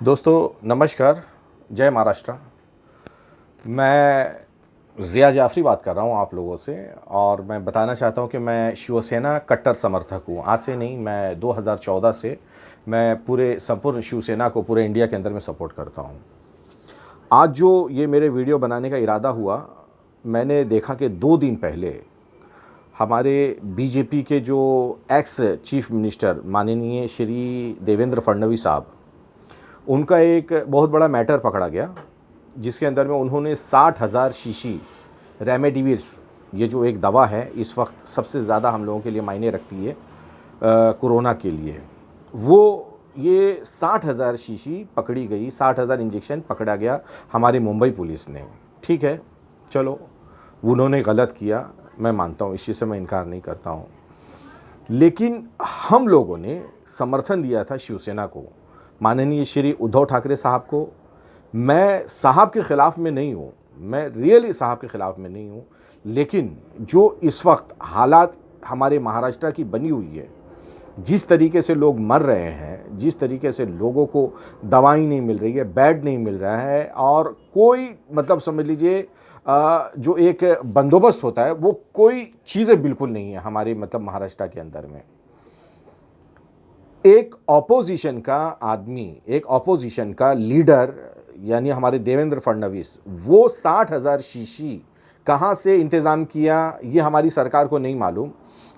दोस्तों नमस्कार, जय महाराष्ट्र। मैं ज़िया जाफ़री बात कर रहा हूँ आप लोगों से और मैं बताना चाहता हूँ कि मैं शिवसेना कट्टर समर्थक हूँ। आज से नहीं, मैं 2014 से मैं पूरे संपूर्ण शिवसेना को पूरे इंडिया के अंदर में सपोर्ट करता हूँ। आज जो ये मेरे वीडियो बनाने का इरादा हुआ, मैंने देखा कि 2 दिन पहले हमारे बीजेपी के जो एक्स चीफ मिनिस्टर माननीय श्री देवेंद्र फडणवीस साहब, उनका एक बहुत बड़ा मैटर पकड़ा गया, जिसके अंदर में उन्होंने 60,000 शीशी रेमडेसिविर, ये जो एक दवा है इस वक्त सबसे ज़्यादा हम लोगों के लिए मायने रखती है कोरोना के लिए, वो ये 60,000 शीशी पकड़ी गई, 60,000 इंजेक्शन पकड़ा गया हमारे मुंबई पुलिस ने। ठीक है, चलो उन्होंने गलत किया, मैं मानता हूँ, इस चीज़ से मैं इनकार नहीं करता हूँ। लेकिन हम लोगों ने समर्थन दिया था शिवसेना को, माननीय श्री उद्धव ठाकरे साहब को। मैं साहब के ख़िलाफ़ में नहीं हूँ, मैं रियली साहब के ख़िलाफ़ में नहीं हूँ, लेकिन जो इस वक्त हालात हमारे महाराष्ट्र की बनी हुई है, जिस तरीके से लोग मर रहे हैं, जिस तरीके से लोगों को दवाई नहीं मिल रही है, बेड नहीं मिल रहा है, और कोई मतलब समझ लीजिए जो एक बंदोबस्त होता है वो कोई चीज़ें बिल्कुल नहीं है हमारे मतलब महाराष्ट्र के अंदर में। एक ऑपोजिशन का आदमी, एक ऑपोजिशन का लीडर यानी हमारे देवेंद्र फडणवीस, वो 60,000 शीशी कहाँ से इंतज़ाम किया ये हमारी सरकार को नहीं मालूम,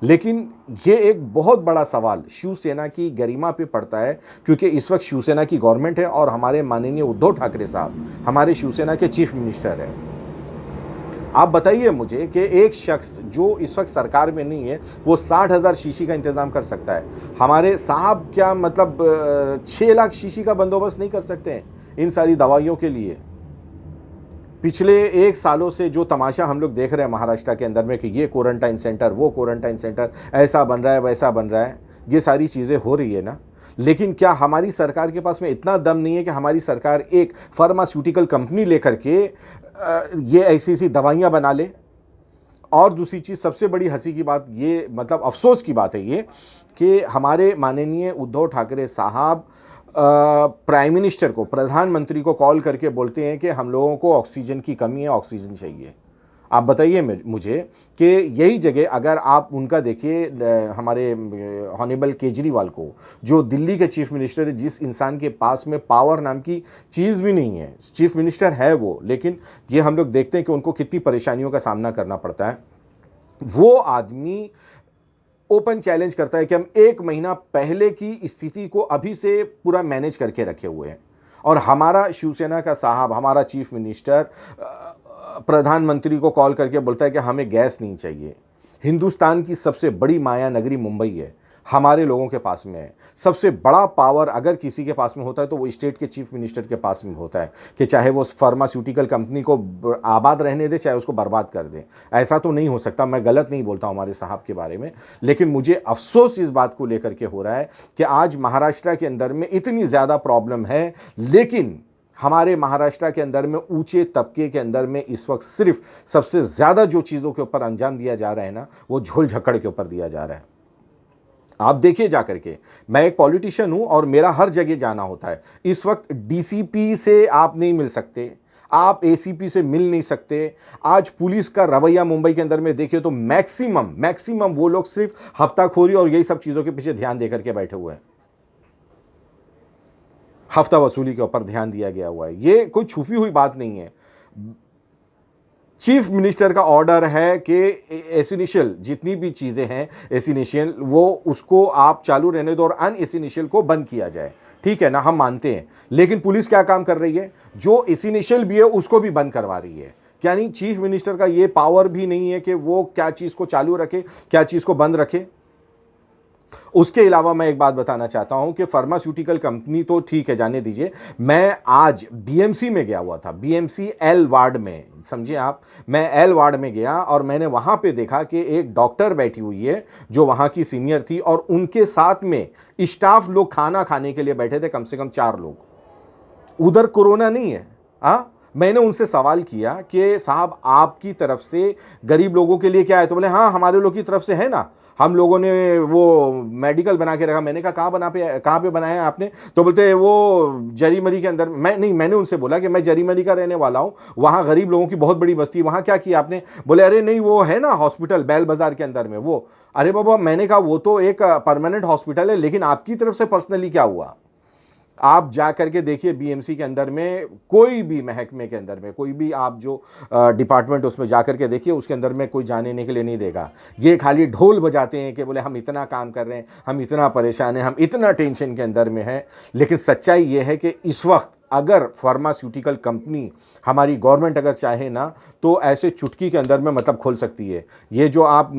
लेकिन ये एक बहुत बड़ा सवाल शिवसेना की गरिमा पे पड़ता है, क्योंकि इस वक्त शिवसेना की गवर्नमेंट है और हमारे माननीय उद्धव ठाकरे साहब हमारे शिवसेना के चीफ मिनिस्टर हैं। आप बताइए मुझे कि एक शख्स जो इस वक्त सरकार में नहीं है वो 60,000 शीशी का इंतज़ाम कर सकता है? हमारे साहब क्या मतलब 6 लाख शीशी का बंदोबस्त नहीं कर सकते हैं इन सारी दवाइयों के लिए? पिछले 1 सालों से जो तमाशा हम लोग देख रहे हैं महाराष्ट्र के अंदर में कि ये क्वारंटाइन सेंटर, वो क्वारंटाइन सेंटर, ऐसा बन रहा है, वैसा बन रहा है, ये सारी चीज़ें हो रही है ना। लेकिन क्या हमारी सरकार के पास में इतना दम नहीं है कि हमारी सरकार एक फार्मास्यूटिकल कंपनी लेकर के ये ऐसी दवाइयाँ बना ले? और दूसरी चीज़, सबसे बड़ी हंसी की बात ये, मतलब अफसोस की बात है ये, कि हमारे माननीय उद्धव ठाकरे साहब प्राइम मिनिस्टर को, प्रधानमंत्री को कॉल करके बोलते हैं कि हम लोगों को ऑक्सीजन की कमी है, ऑक्सीजन चाहिए। आप बताइए मुझे कि यही जगह अगर आप उनका देखिए, हमारे हॉनेबल केजरीवाल को, जो दिल्ली के चीफ मिनिस्टर है, जिस इंसान के पास में पावर नाम की चीज़ भी नहीं है, चीफ मिनिस्टर है वो, लेकिन ये हम लोग देखते हैं कि उनको कितनी परेशानियों का सामना करना पड़ता है। वो आदमी ओपन चैलेंज करता है कि हम 1 महीना पहले की स्थिति को अभी से पूरा मैनेज करके रखे हुए हैं, और हमारा शिवसेना का साहब, हमारा चीफ मिनिस्टर प्रधानमंत्री को कॉल करके बोलता है कि हमें गैस नहीं चाहिए। हिंदुस्तान की सबसे बड़ी माया नगरी मुंबई है, हमारे लोगों के पास में है। सबसे बड़ा पावर अगर किसी के पास में होता है तो वो स्टेट के चीफ मिनिस्टर के पास में होता है, कि चाहे वो फार्मास्यूटिकल कंपनी को आबाद रहने दे, चाहे उसको बर्बाद कर दे। ऐसा तो नहीं हो सकता, मैं गलत नहीं बोलता हूँ हमारे साहब के बारे में, लेकिन मुझे अफसोस इस बात को लेकर के हो रहा है कि आज महाराष्ट्र के अंदर में इतनी ज़्यादा प्रॉब्लम है, लेकिन हमारे महाराष्ट्र के अंदर में ऊंचे तबके के अंदर में इस वक्त सिर्फ सबसे ज़्यादा जो चीज़ों के ऊपर अंजाम दिया जा रहा है ना, वो झोल झक्कड़ के ऊपर दिया जा रहा है। आप देखिए जा करके, मैं एक पॉलिटिशियन हूं और मेरा हर जगह जाना होता है। इस वक्त डीसीपी से आप नहीं मिल सकते, आप एसीपी से मिल नहीं सकते। आज पुलिस का रवैया मुंबई के अंदर में देखिए तो मैक्सिमम वो लोग सिर्फ हफ्ताखोरी और यही सब चीज़ों के पीछे ध्यान देकर के बैठे हुए हैं। हफ्ता वसूली के ऊपर ध्यान दिया गया हुआ है, ये कोई छुपी हुई बात नहीं है। चीफ मिनिस्टर का ऑर्डर है कि एसेंशियल जितनी भी चीज़ें हैं, एसेंशियल वो उसको आप चालू रहने दो और अनएसेंशियल को बंद किया जाए। ठीक है ना, हम मानते हैं, लेकिन पुलिस क्या काम कर रही है? जो एसेंशियल भी है उसको भी बंद करवा रही है। यानी चीफ मिनिस्टर का ये पावर भी नहीं है कि वो क्या चीज़ को चालू रखे, क्या चीज़ को बंद रखे। उसके अलावा मैं एक बात बताना चाहता हूं कि फार्मास्यूटिकल कंपनी तो ठीक है, जाने दीजिए। मैं आज बीएमसी में गया हुआ था, बीएमसी एल वार्ड में, समझिए आप, मैं एल वार्ड में गया और मैंने वहां पे देखा कि एक डॉक्टर बैठी हुई है जो वहां की सीनियर थी, और उनके साथ में स्टाफ लोग खाना खाने के लिए बैठे थे, कम से कम 4 लोग। उधर कोरोना नहीं है, हाँ, मैंने उनसे सवाल किया कि साहब आपकी तरफ से गरीब लोगों के लिए क्या है? तो बोले हाँ हमारे लोग की तरफ से है ना, हम लोगों ने वो मेडिकल बना के रखा। मैंने कहा कहाँ पे बनाया है आपने? तो बोलते वो जरीमरी के अंदर। मैंने उनसे बोला कि मैं जरीमरी का रहने वाला हूँ, वहाँ गरीब लोगों की बहुत बड़ी बस्ती है, वहाँ क्या किया आपने? बोले अरे नहीं वो है ना हॉस्पिटल बैल बाजार के अंदर में वो। अरे बाबा मैंने कहा वो तो एक परमानेंट हॉस्पिटल है, लेकिन आपकी तरफ से पर्सनली क्या हुआ? आप जा करके देखिए बीएमसी के अंदर में, कोई भी महकमे के अंदर में, कोई भी आप जो डिपार्टमेंट उसमें जा करके देखिए, उसके अंदर में कोई जाने के लिए नहीं देगा। ये खाली ढोल बजाते हैं कि बोले हम इतना काम कर रहे हैं, हम इतना परेशान हैं, हम इतना टेंशन के अंदर में हैं। लेकिन सच्चाई ये है कि इस वक्त अगर फार्मास्यूटिकल कंपनी हमारी गवर्नमेंट अगर चाहे ना, तो ऐसे चुटकी के अंदर में मतलब खोल सकती है। ये जो आप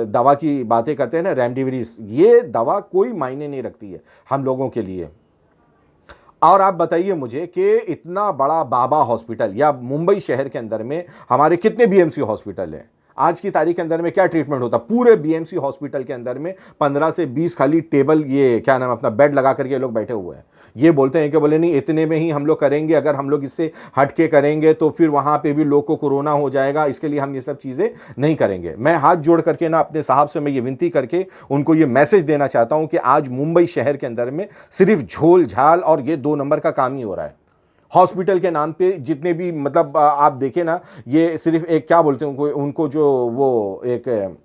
दवा की बातें करते हैं ना रेमडेसिविर, ये दवा कोई मायने नहीं रखती है हम लोगों के लिए। और आप बताइए मुझे कि इतना बड़ा बाबा हॉस्पिटल या मुंबई शहर के अंदर में हमारे कितने बीएमसी हॉस्पिटल हैं? आज की तारीख के अंदर में क्या ट्रीटमेंट होता? पूरे बीएमसी हॉस्पिटल के अंदर में 15 से 20 खाली टेबल, ये क्या नाम, अपना बेड लगा करके लोग बैठे हुए हैं। ये बोलते हैं कि बोले नहीं इतने में ही हम लोग करेंगे, अगर हम लोग इससे हटके करेंगे तो फिर वहां पे भी लोग को कोरोना हो जाएगा, इसके लिए हम ये सब चीज़ें नहीं करेंगे। मैं हाथ जोड़ करके ना अपने साहब से मैं ये विनती करके उनको ये मैसेज देना चाहता हूं कि आज मुंबई शहर के अंदर में सिर्फ झोल झाल और ये 2 नंबर का काम ही हो रहा है। हॉस्पिटल के नाम पे जितने भी मतलब आप देखें ना, ये सिर्फ एक क्या बोलते हैं उनको जो वो एक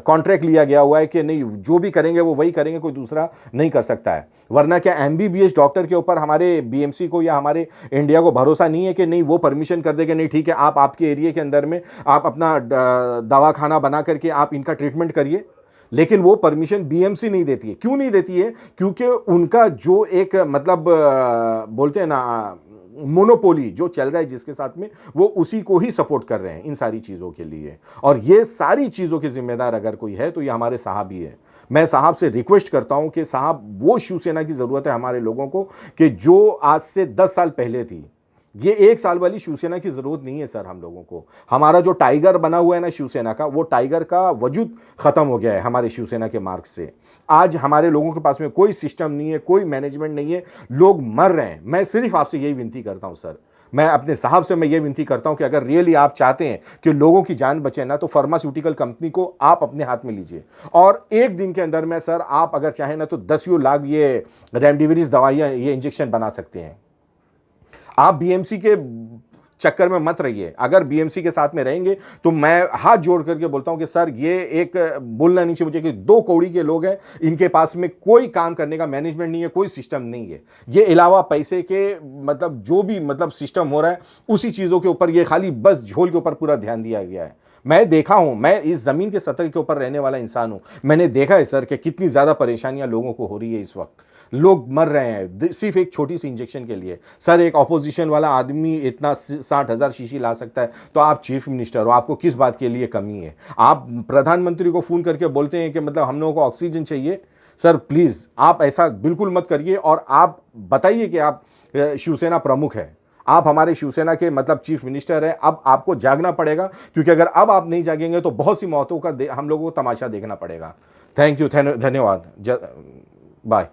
कॉन्ट्रैक्ट लिया गया हुआ है कि नहीं जो भी करेंगे वो वही करेंगे, कोई दूसरा नहीं कर सकता है। वरना क्या एमबीबीएस डॉक्टर के ऊपर हमारे बीएमसी को या हमारे इंडिया को भरोसा नहीं है कि नहीं वो परमिशन कर देगा, नहीं ठीक है आप आपके एरिया के अंदर में आप अपना दवाखाना बना करके आप इनका ट्रीटमेंट करिए। लेकिन वो परमिशन बीएमसी नहीं देती है। क्यों नहीं देती है? क्योंकि उनका जो एक मतलब बोलते हैं ना मोनोपोली जो चल रहा है जिसके साथ में, वो उसी को ही सपोर्ट कर रहे हैं इन सारी चीज़ों के लिए। और ये सारी चीज़ों के जिम्मेदार अगर कोई है तो ये हमारे साहब ही है। मैं साहब से रिक्वेस्ट करता हूं कि साहब वो शिवसेना की ज़रूरत है हमारे लोगों को कि जो आज से 10 साल पहले थी। ये 1 साल वाली शिवसेना की जरूरत नहीं है सर हम लोगों को। हमारा जो टाइगर बना हुआ है ना शिवसेना का, वो टाइगर का वजूद खत्म हो गया है हमारे शिवसेना के मार्ग से। आज हमारे लोगों के पास में कोई सिस्टम नहीं है, कोई मैनेजमेंट नहीं है, लोग मर रहे हैं। मैं सिर्फ आपसे यही विनती करता हूं सर, मैं अपने साहब से मैं ये विनती करता हूं कि अगर रियली आप चाहते हैं कि लोगों की जान बचे ना, तो फार्मास्यूटिकल कंपनी को आप अपने हाथ में लीजिए। और एक दिन के अंदर में सर आप अगर चाहें ना तो 10 लाख ये रेमडेसिविर दवाइयां, ये इंजेक्शन बना सकते हैं। आप बीएमसी के चक्कर में मत रहिए। अगर बीएमसी के साथ में रहेंगे तो मैं हाथ जोड़ करके बोलता हूं कि सर ये एक बोलना नहीं चाहिए मुझे कि 2 कौड़ी के लोग हैं, इनके पास में कोई काम करने का मैनेजमेंट नहीं है, कोई सिस्टम नहीं है। ये अलावा पैसे के मतलब जो भी मतलब सिस्टम हो रहा है उसी चीज़ों के ऊपर, ये खाली बस झोल के ऊपर पूरा ध्यान दिया गया है। मैं देखा हूं, मैं इस जमीन के सतह के ऊपर रहने वाला इंसान हूं, मैंने देखा है सर कि कितनी ज्यादा परेशानियां लोगों को हो रही है इस वक्त। लोग मर रहे हैं सिर्फ एक छोटी सी इंजेक्शन के लिए। सर एक ऑपोजिशन वाला आदमी इतना 60,000 शीशी ला सकता है, तो आप चीफ मिनिस्टर हो, आपको किस बात के लिए कमी है? आप प्रधानमंत्री को फोन करके बोलते हैं कि मतलब हम लोगों को ऑक्सीजन चाहिए। सर प्लीज आप ऐसा बिल्कुल मत करिए। और आप बताइए कि आप शिवसेना प्रमुख है, आप हमारे शिवसेना के मतलब चीफ मिनिस्टर है। अब आपको जागना पड़ेगा, क्योंकि अगर अब आप नहीं जागेंगे तो बहुत सी मौतों का हम लोगों को तमाशा देखना पड़ेगा। थैंक यू, धन्यवाद, बाय।